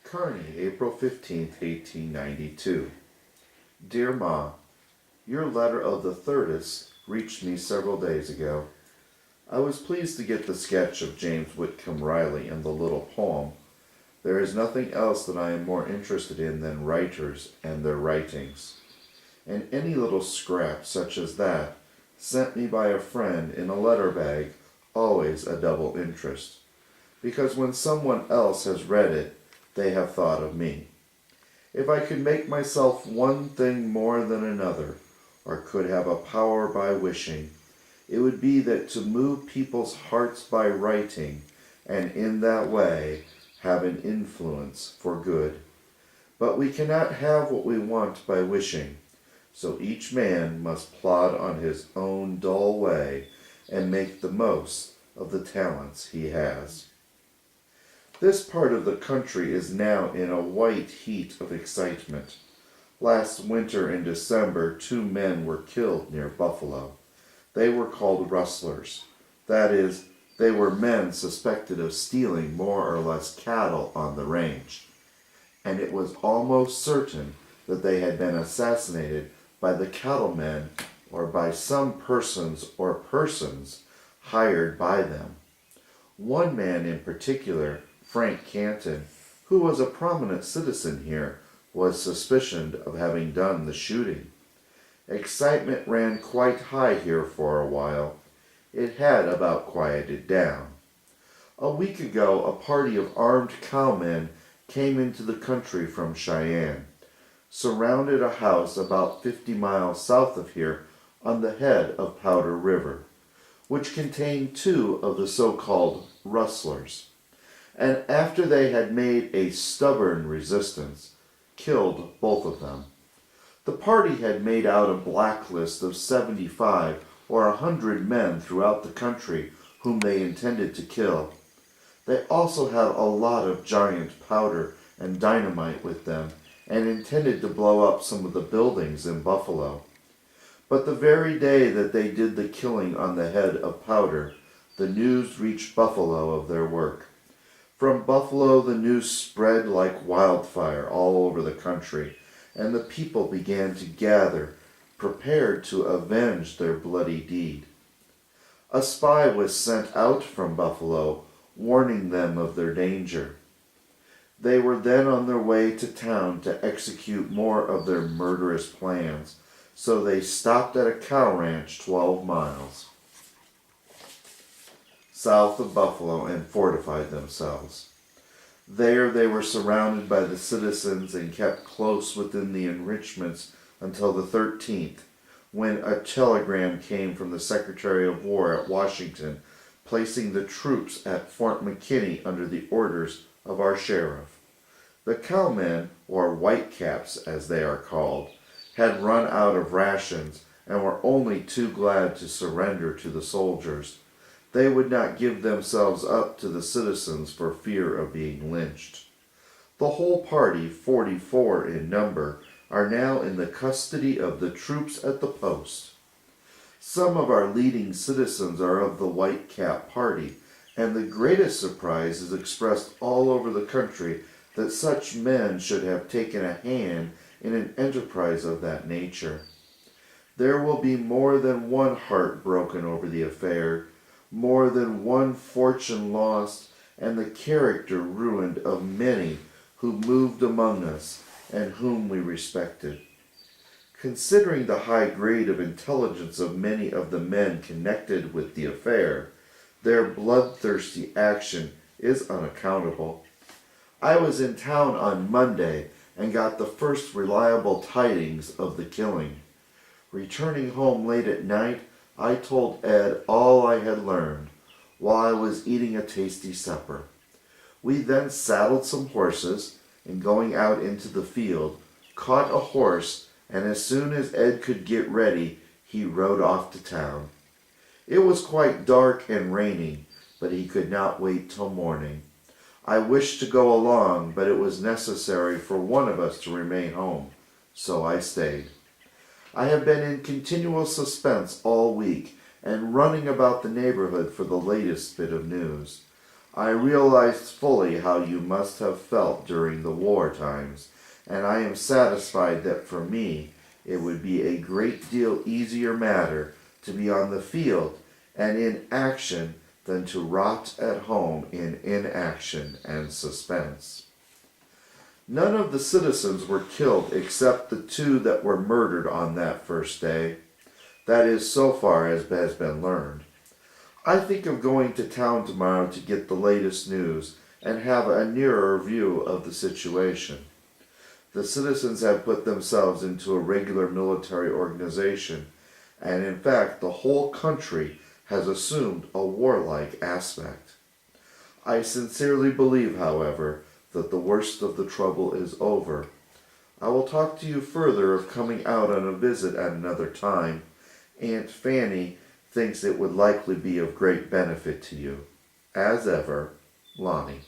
Kearney, April 15th, 1892. Dear Ma, your letter of the 30th reached me several days ago. I was pleased to get the sketch of James Whitcomb Riley and the little poem. There is nothing else that I am more interested in than writers and their writings. And any little scrap such as that, sent me by a friend in a letter bag, always a double interest. Because when someone else has read it, they have thought of me. If I could make myself one thing more than another, or could have a power by wishing, it would be that to move people's hearts by writing, and in that way have an influence for good. But we cannot have what we want by wishing, so each man must plod on his own dull way and make the most of the talents he has. This part of the country is now in a white heat of excitement. Last winter in December, 2 men were killed near Buffalo. They were called rustlers. That is, they were men suspected of stealing more or less cattle on the range. And it was almost certain that they had been assassinated by the cattlemen or by some persons or persons hired by them. One man in particular, Frank Canton, who was a prominent citizen here, was suspicioned of having done the shooting. Excitement ran quite high here for a while. It had about quieted down. A week ago, a party of armed cowmen came into the country from Cheyenne, surrounded a house about 50 miles south of here on the head of Powder River, which contained 2 of the so-called rustlers, and after they had made a stubborn resistance, killed both of them. The party had made out a blacklist of 75 or 100 men throughout the country whom they intended to kill. They also had a lot of giant powder and dynamite with them, and intended to blow up some of the buildings in Buffalo. But the very day that they did the killing on the head of Powder, the news reached Buffalo of their work. From Buffalo, the news spread like wildfire all over the country, and the people began to gather, prepared to avenge their bloody deed. A spy was sent out from Buffalo, warning them of their danger. They were then on their way to town to execute more of their murderous plans, so they stopped at a cow ranch 12 miles south of Buffalo and fortified themselves. There they were surrounded by the citizens and kept close within the enrichments until the 13th, when a telegram came from the Secretary of War at Washington, placing the troops at Fort McKinney under the orders of our sheriff. The cowmen, or whitecaps as they are called, had run out of rations and were only too glad to surrender to the soldiers. They would not give themselves up to the citizens for fear of being lynched. The whole party, 44 in number, are now in the custody of the troops at the post. Some of our leading citizens are of the Whitecap party, and the greatest surprise is expressed all over the country that such men should have taken a hand in an enterprise of that nature. There will be more than one heart broken over the affair, more than one fortune lost, and the character ruined of many who moved among us and whom we respected. Considering the high grade of intelligence of many of the men connected with the affair, their bloodthirsty action is unaccountable. I was in town on Monday and got the first reliable tidings of the killing. Returning home late at night, I told Ed all I had learned while I was eating a tasty supper. We then saddled some horses and, going out into the field, caught a horse, and as soon as Ed could get ready, he rode off to town. It was quite dark and raining, but he could not wait till morning. I wished to go along, but it was necessary for one of us to remain home, so I stayed. I have been in continual suspense all week and running about the neighborhood for the latest bit of news. I realized fully how you must have felt during the war times, and I am satisfied that for me it would be a great deal easier matter to be on the field and in action than to rot at home in inaction and suspense. None of the citizens were killed except the two that were murdered on that first day. That is, so far as has been learned. I think of going to town tomorrow to get the latest news and have a nearer view of the situation. The citizens have put themselves into a regular military organization, and in fact the whole country has assumed a warlike aspect. I sincerely believe, however, that the worst of the trouble is over. I will talk to you further of coming out on a visit at another time. Aunt Fanny thinks it would likely be of great benefit to you. As ever, Lonnie.